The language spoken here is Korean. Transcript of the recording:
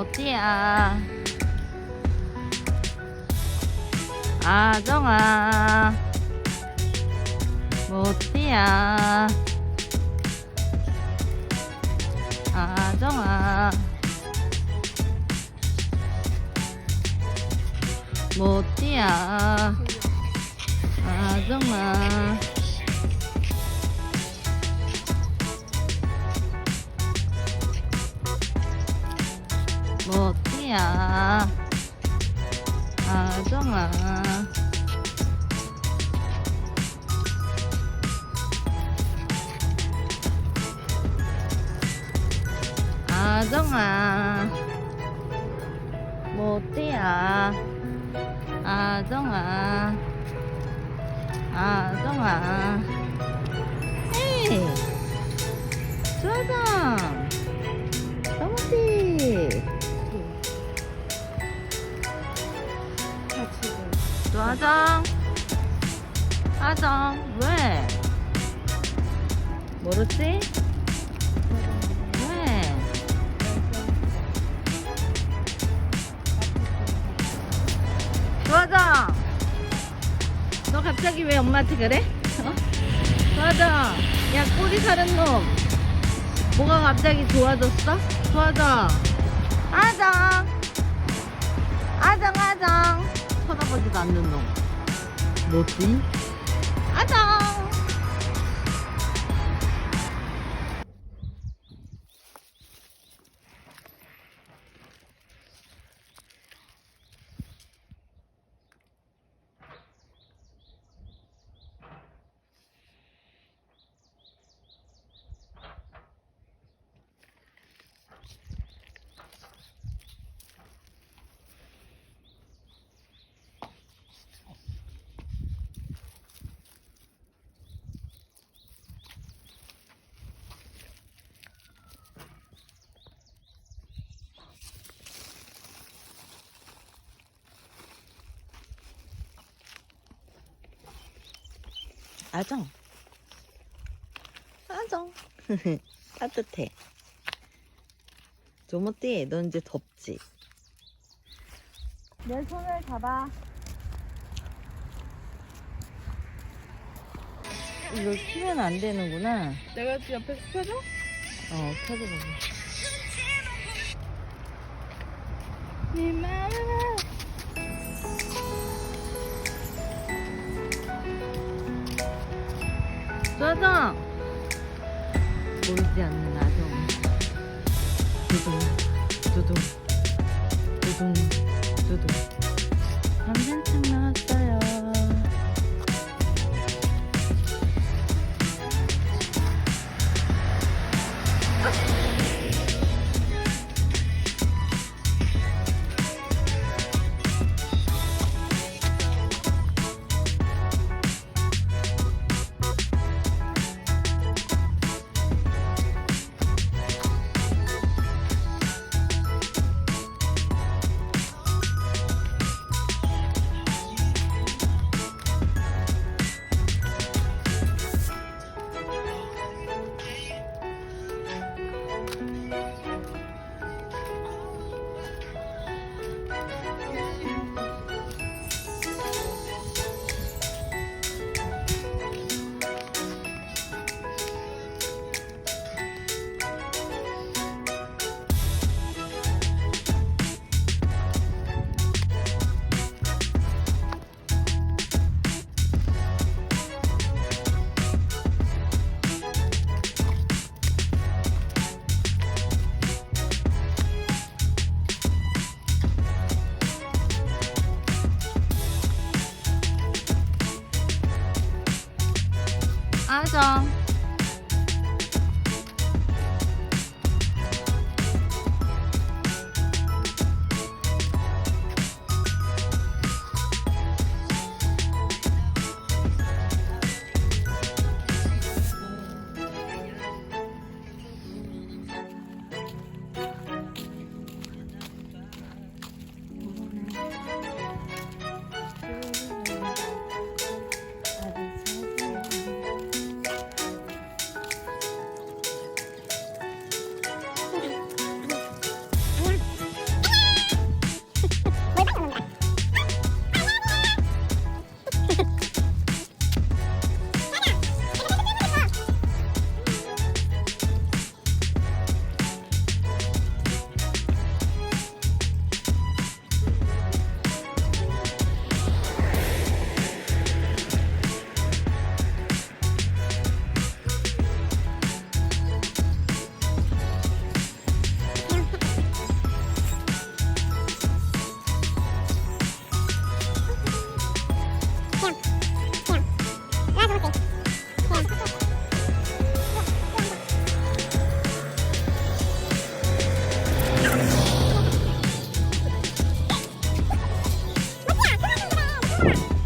모띠야. 아정아. 모띠야. 아정아. 모띠야. 아정아. 모띠야. 아정아. 아정아. 모띠야. 아정아. 아정아. 에이, 좋아정. 너무띠. 좋아정. 아정, 왜? 모르지? 왜? 좋아정. 너 갑자기 왜 엄마한테 그래? 어? 좋아정. 야, 꼬리 사는 놈. 뭐가 갑자기 좋아졌어? 좋아정. 아정. 아정, 아정. 쳐다보지도 않는 놈. 뭐지? 아정. 아정. 아정. 따뜻해. 조모띠, 넌 이제 덥지? 내 손을 잡아. 이걸 키면 안 되는구나. 내가 옆에서 펴줘? 켜줘봐. 네 마음을 좋아정. 보이지 않는 아정. 두둥, 두둥, 두둥, 두둥. 밤산책 나왔어요. 아정. 아,